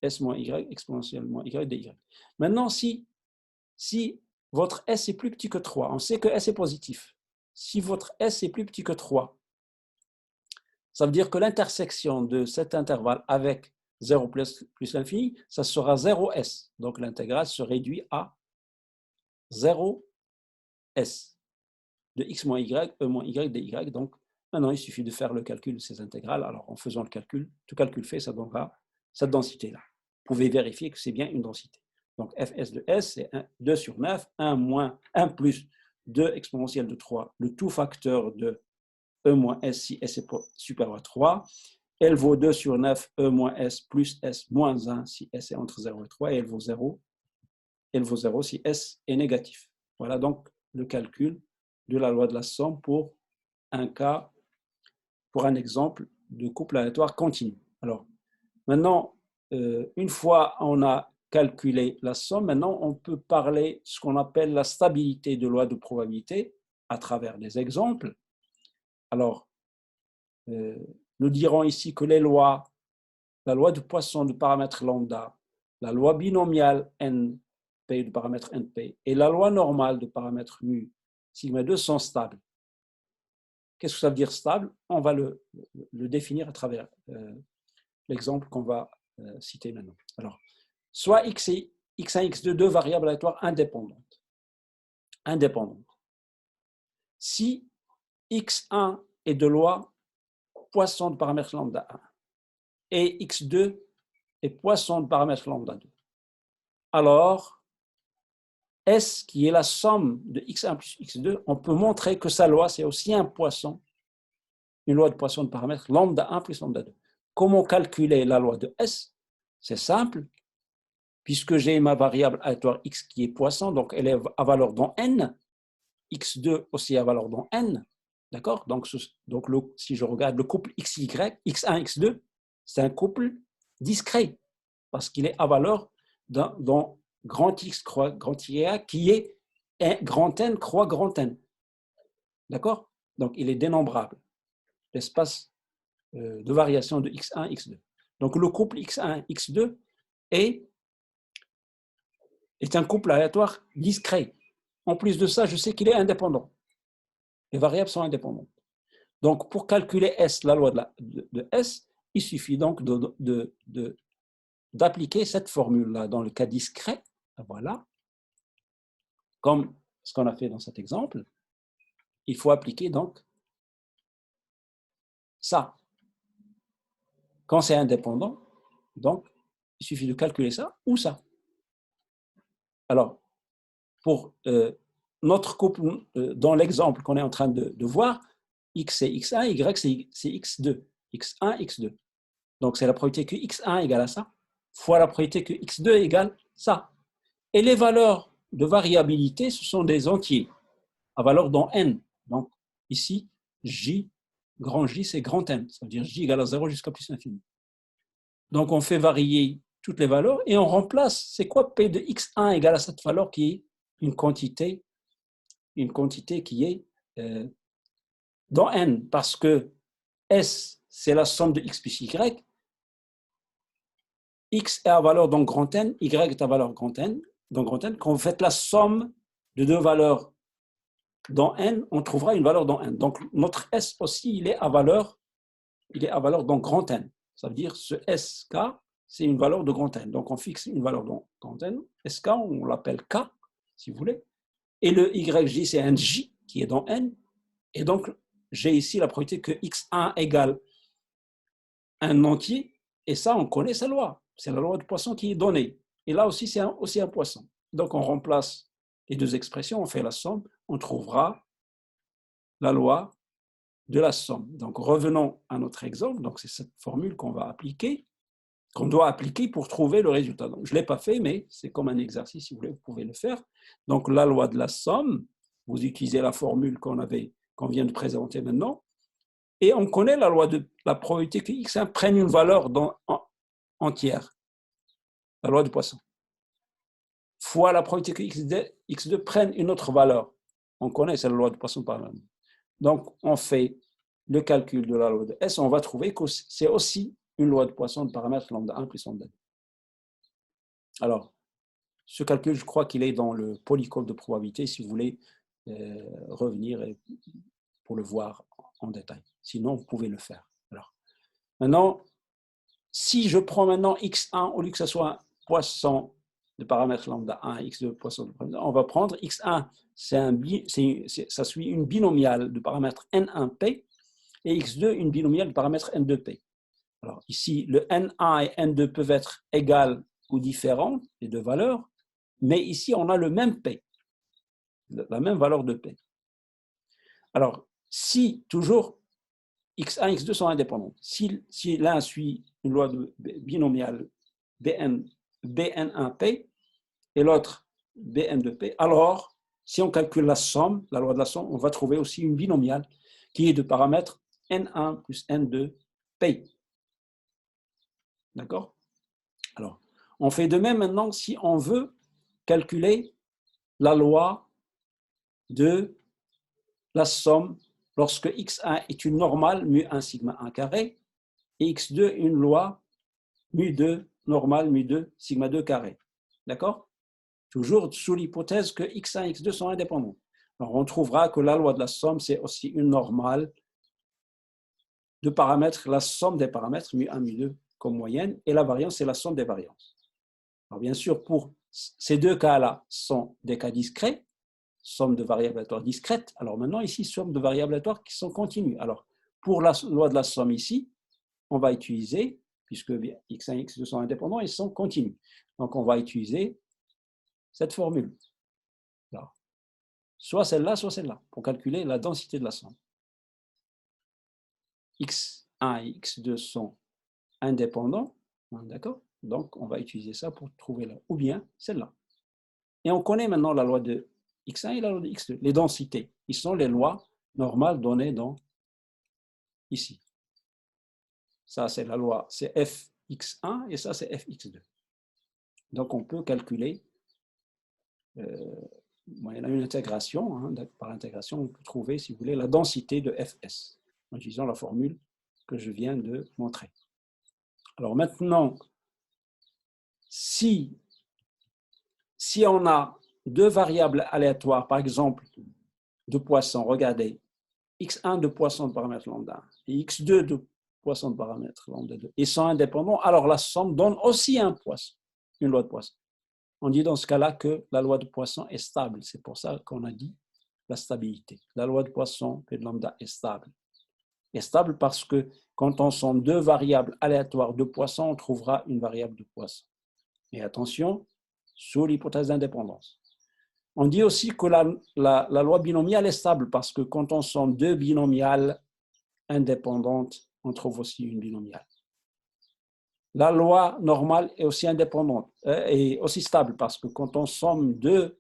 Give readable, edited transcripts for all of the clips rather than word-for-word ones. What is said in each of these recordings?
S moins Y exponentielle moins Y dy. Maintenant, si votre S est plus petit que 3, on sait que S est positif. Si votre S est plus petit que 3, ça veut dire que l'intersection de cet intervalle avec 0 plus l'infini, ça sera 0S. Donc l'intégrale se réduit à 0S de x moins y, e moins y dy. Donc maintenant, il suffit de faire le calcul de ces intégrales. Alors en faisant le calcul, tout calcul fait, ça donnera cette densité-là. Vous pouvez vérifier que c'est bien une densité. Donc fs de s, c'est 2 sur 9, 1 moins 1 plus 2 exponentielle de 3, le tout facteur de e moins s si s est supérieur à 3. Elle vaut 2 sur 9, e moins s plus s moins 1 si s est entre 0 et 3, et elle vaut 0 si s est négatif. Voilà donc le calcul de la loi de la somme pour un cas, pour un exemple de couple aléatoire continu. Alors, maintenant, une fois on a calculé la somme, maintenant on peut parler de ce qu'on appelle la stabilité de loi de probabilité à travers des exemples. Alors, nous dirons ici que les lois, la loi de Poisson du paramètre lambda, la loi binomiale NP du paramètre NP et la loi normale du paramètre mu sigma 2 sont stables. Qu'est-ce que ça veut dire stable? On va le définir à travers l'exemple qu'on va citer maintenant. Alors, soit x1 et x2, deux variables aléatoires indépendantes. Si x1 est de loi Poisson de paramètre lambda 1 et x2 est Poisson de paramètre lambda 2, alors S, qui est la somme de x1 plus x2, on peut montrer que sa loi, c'est aussi un Poisson, une loi de Poisson de paramètre lambda 1 plus lambda 2. Comment calculer la loi de S? C'est simple, puisque j'ai ma variable aléatoire x qui est Poisson, donc elle est à valeur dans n, x2 aussi à valeur dans n, d'accord? Donc si je regarde le couple xy, x1, x2, c'est un couple discret, parce qu'il est à valeur dans grand X croix grand Y, qui est grand N croix grand N. D'accord? Donc, il est dénombrable, l'espace de variation de X1, X2. Donc, le couple X1, X2 est un couple aléatoire discret. En plus de ça, je sais qu'il est indépendant. Les variables sont indépendantes. Donc, pour calculer S, la loi de S, il suffit donc d'appliquer cette formule-là dans le cas discret. Voilà. Comme ce qu'on a fait dans cet exemple, il faut appliquer donc ça. Quand c'est indépendant, donc, il suffit de calculer ça ou ça. Alors, pour notre couple, dans l'exemple qu'on est en train de voir, x c'est x1, y c'est x2. x1, x2. Donc, c'est la probabilité que x1 égale à ça, fois la probabilité que x2 égale ça. Et les valeurs de variabilité, ce sont des entiers à valeur dans n. Donc, ici, J, grand J, c'est grand N. Ça veut dire J égale à 0 jusqu'à plus l'infini. Donc, on fait varier toutes les valeurs et on remplace, c'est quoi P de x1 égale à cette valeur qui est une quantité qui est dans n, parce que S, c'est la somme de x plus y, x est à valeur dans grand N, y est à valeur grand N, dans grand N. Quand vous faites la somme de deux valeurs dans n, on trouvera une valeur dans n. Donc, notre S aussi, il est à valeur dans grand N. Ça veut dire ce SK, c'est une valeur de grand N. Donc, on fixe une valeur dans grand N. SK, on l'appelle K, si vous voulez. Et le YJ, c'est un J qui est dans N. Et donc, j'ai ici la probabilité que X1 égale un entier. Et ça, on connaît sa loi. C'est la loi de Poisson qui est donnée. Et là aussi, c'est aussi un Poisson. Donc, on remplace les deux expressions, on fait la somme, on trouvera la loi de la somme. Donc, revenons à notre exemple. Donc, c'est cette formule qu'on va appliquer, qu'on doit appliquer pour trouver le résultat. Donc, je ne l'ai pas fait, mais c'est comme un exercice, si vous voulez, vous pouvez le faire. Donc, la loi de la somme, vous utilisez la formule qu'on vient de présenter maintenant, et on connaît la loi de la probabilité que x prenne une valeur entière, la loi de Poisson, fois la probabilité que x2 prenne une autre valeur. On connaît cette loi de Poisson par là. Donc, on fait le calcul de la loi de S, on va trouver que c'est aussi une loi de Poisson de paramètre lambda 1 plus lambda 2. Alors, ce calcul, je crois qu'il est dans le polycode de probabilité, si vous voulez revenir pour le voir en détail. Sinon, vous pouvez le faire. Alors, maintenant, si je prends maintenant x1, au lieu que ce soit un poisson de paramètre lambda 1, x2 poisson de paramètre, on va prendre x1, ça suit une binomiale de paramètre n1p, et x2, une binomiale de paramètre n2p. Alors ici, le n1 et n2 peuvent être égales ou différents, les deux valeurs, mais ici, on a le même p, la même valeur de p. Alors, si toujours x1 et x2 sont indépendants, si l'un suit une loi binomiale bn1p et l'autre bn2p, alors, si on calcule la somme, la loi de la somme, on va trouver aussi une binomiale qui est de paramètre n1 plus n2p. D'accord? Alors, on fait de même maintenant si on veut calculer la loi de la somme lorsque x1 est une normale mu1 sigma 1 carré et x2 une loi mu2 normale mu2 sigma 2 carré. D'accord? Toujours sous l'hypothèse que x1 et x2 sont indépendants. Alors, on trouvera que la loi de la somme, c'est aussi une normale de paramètres, la somme des paramètres mu1, mu2 comme moyenne, et la variance, c'est la somme des variances. Alors, bien sûr, pour ces deux cas-là sont des cas discrets, somme de variables aléatoires discrètes. Alors maintenant, ici, somme de variables aléatoires qui sont continues. Alors, pour la loi de la somme ici, on va utiliser, puisque x1 et x2 sont indépendants, ils sont continus. Donc, on va utiliser cette formule. Alors, soit celle-là, pour calculer la densité de la somme. x1 et x2 sont indépendants, d'accord? Donc, on va utiliser ça pour trouver là, ou bien celle-là. Et on connaît maintenant la loi de x1 et la loi de x2, les densités. Ils sont les lois normales données dans ici. Ça, c'est la loi, c'est fx1 et ça, c'est fx2. Donc, on peut calculer, il y a une intégration, hein, par intégration, on peut trouver, si vous voulez, la densité de fs, en utilisant la formule que je viens de montrer. Alors maintenant, si on a deux variables aléatoires, par exemple, de poisson, regardez, x1 de poisson de paramètre lambda et x2 de poisson de paramètre lambda 2, ils sont indépendants, alors la somme donne aussi un poisson, une loi de Poisson. On dit dans ce cas-là que la loi de Poisson est stable. C'est pour ça qu'on a dit la stabilité. La loi de Poisson, P de lambda, est stable. Est stable parce que quand on sent deux variables aléatoires de Poisson, on trouvera une variable de Poisson. Et attention, sous l'hypothèse d'indépendance. On dit aussi que la loi binomiale est stable parce que quand on sent deux binomiales indépendantes, on trouve aussi une binomiale. La loi normale est aussi indépendante, est aussi stable parce que quand on somme deux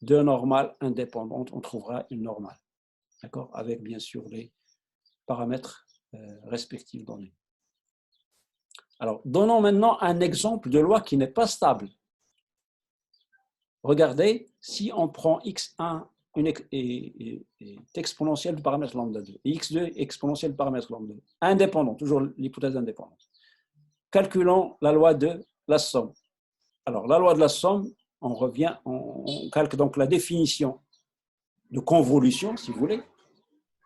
normales indépendantes, on trouvera une normale, d'accord, avec bien sûr les paramètres respectifs donnés. Alors, donnons maintenant un exemple de loi qui n'est pas stable. Regardez, si on prend x1 est exponentielle du paramètre lambda 2 et x2 exponentielle du paramètre lambda 2, indépendant, toujours l'hypothèse d'indépendance. Calculons la loi de la somme. Alors, la loi de la somme, on revient, on calcule donc la définition de convolution, si vous voulez,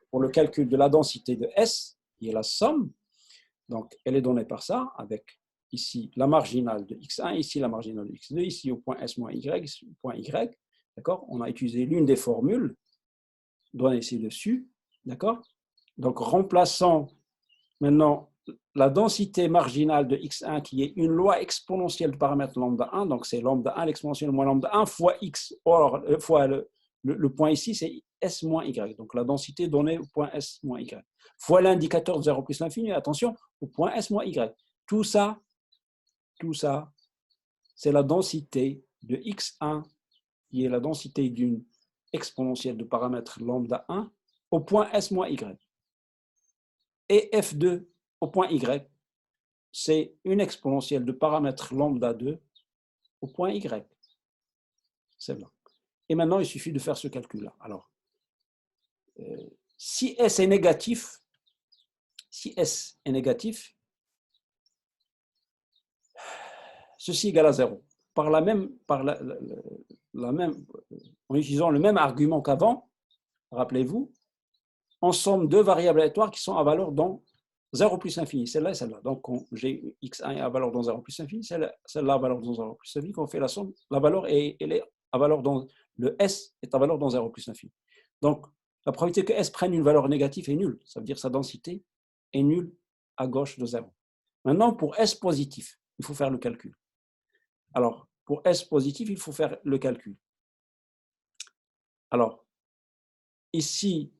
pour le calcul de la densité de S, qui est la somme. Donc, elle est donnée par ça, avec ici la marginale de x1, ici la marginale de x2, ici au point S moins y, ici au point y. D'accord? On a utilisé l'une des formules données ci-dessus. D'accord? Donc, remplaçons maintenant la densité marginale de x1 qui est une loi exponentielle du paramètre lambda 1, donc c'est lambda 1, l'exponentielle moins lambda 1 fois x, or, fois le point ici, c'est s moins y, donc la densité donnée au point s moins y, fois l'indicateur de 0 plus l'infini, attention, au point s moins y. Tout ça, c'est la densité de x1, qui est la densité d'une exponentielle de paramètre lambda 1 au point s moins y. Et f2 au point y, c'est une exponentielle de paramètre lambda 2 au point y. C'est là. Et maintenant, il suffit de faire ce calcul-là. Alors, si S est négatif, ceci égale à 0. par en utilisant le même argument qu'avant, rappelez-vous, on somme deux variables aléatoires qui sont à valeur dans 0 plus infini, celle-là et celle-là. Donc, j'ai x1 à valeur dans 0 plus infini, celle-là à valeur dans 0 plus infini. Quand on fait la somme, la valeur elle est à valeur dans, le S est à valeur dans 0 plus infini. Donc, la probabilité que S prenne une valeur négative est nulle. Ça veut dire que sa densité est nulle à gauche de 0. Maintenant, pour S positif, il faut faire le calcul. Alors, pour S positif, il faut faire le calcul. Alors, ici,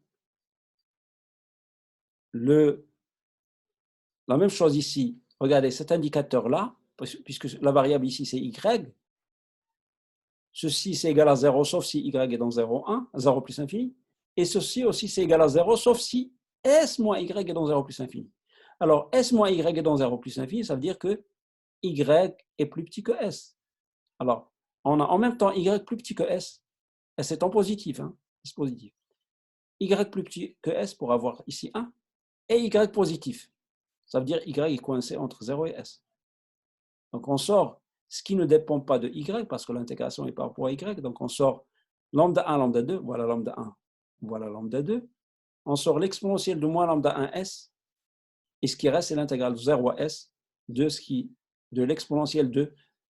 la même chose ici. Regardez, cet indicateur-là, puisque la variable ici, c'est Y, ceci, c'est égal à 0, sauf si Y est dans 0, 1, 0 plus infini. Et ceci aussi, c'est égal à 0, sauf si S moins Y est dans 0 plus infini. Alors, S moins Y est dans 0 plus infini, ça veut dire que Y est plus petit que S. Alors, on a en même temps Y plus petit que S. S est en positif, hein, S positif. Y plus petit que S pour avoir ici 1, et Y positif. Ça veut dire Y est coincé entre 0 et S. Donc, on sort ce qui ne dépend pas de Y, parce que l'intégration est par rapport à Y. Donc, on sort lambda 1, lambda 2, voilà lambda 1, voilà lambda 2. On sort l'exponentielle de moins lambda 1S, et ce qui reste, c'est l'intégrale de 0 à S de l'exponentielle de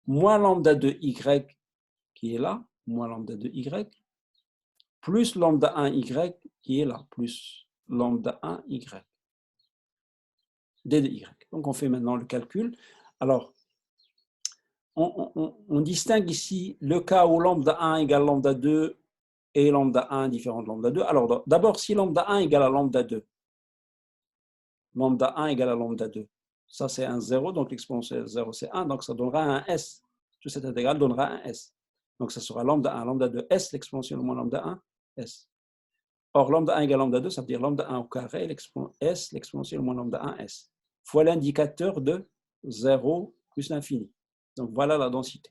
moins lambda 2Y, qui est là, moins lambda 2Y, plus lambda 1Y, qui est là, plus lambda 1Y. D de Y. Donc, on fait maintenant le calcul. Alors, on distingue ici le cas où lambda 1 égale lambda 2 et lambda 1 différent de lambda 2. Alors, d'abord, si lambda 1 égale à lambda 2, lambda 1 égale à lambda 2, ça c'est un 0, donc l'exponentielle 0 c'est 1, donc ça donnera un S. Toute cette intégrale donnera un S. Donc, ça sera lambda 1, lambda 2, S, l'exponentielle moins lambda 1, S. Or, lambda 1 égale lambda 2, ça veut dire lambda 1 au carré, S, l'exponentielle moins lambda 1, S, fois l'indicateur de 0 plus l'infini. Donc, voilà la densité.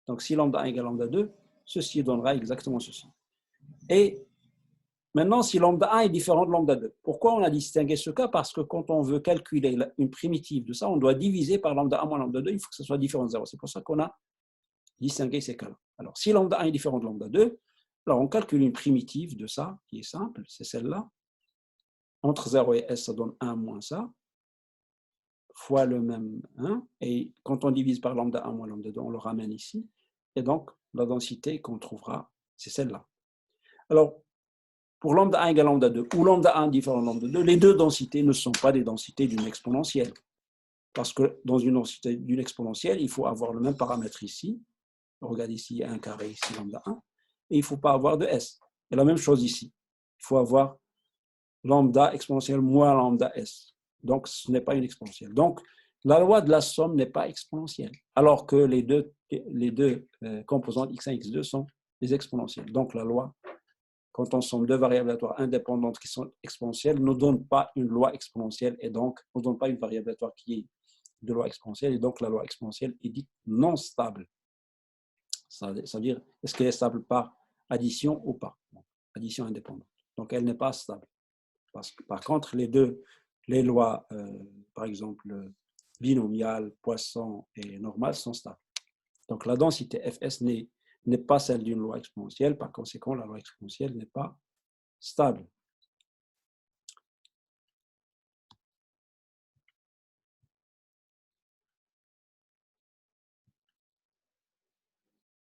Donc, si lambda 1 égale lambda 2, ceci donnera exactement ceci. Et maintenant, si lambda 1 est différent de lambda 2, pourquoi on a distingué ce cas? Parce que quand on veut calculer une primitive de ça, on doit diviser par lambda 1 moins lambda 2, il faut que ce soit différent de 0. C'est pour ça qu'on a distingué ces cas-là. Alors, si lambda 1 est différent de lambda 2, alors on calcule une primitive de ça, qui est simple, c'est celle-là. Entre 0 et S, ça donne 1 moins ça, fois le même 1. Et quand on divise par lambda 1 moins lambda 2, on le ramène ici. Et donc, la densité qu'on trouvera, c'est celle-là. Alors, pour lambda 1 égale lambda 2 ou lambda 1 différent de lambda 2, les deux densités ne sont pas des densités d'une exponentielle. Parce que dans une densité d'une exponentielle, il faut avoir le même paramètre ici. Regardez ici, il y a un carré ici, lambda 1. Et il ne faut pas avoir de S. Et la même chose ici. Il faut avoir lambda exponentielle moins lambda S. Donc, ce n'est pas une exponentielle. Donc, la loi de la somme n'est pas exponentielle, alors que les deux composantes x1 et x2 sont des exponentielles. Donc, la loi, quand on somme deux variables aléatoires indépendantes qui sont exponentielles, ne donne pas une loi exponentielle et donc ne donne pas une variable aléatoire qui est de loi exponentielle. Et donc, la loi exponentielle est dite non stable. Ça veut dire, est-ce qu'elle est stable par addition ou pas? Addition indépendante. Donc, elle n'est pas stable. Parce que, par contre, les lois, par exemple, binomiales, Poisson et normales, sont stables. Donc, la densité Fs n'est pas celle d'une loi exponentielle. Par conséquent, la loi exponentielle n'est pas stable.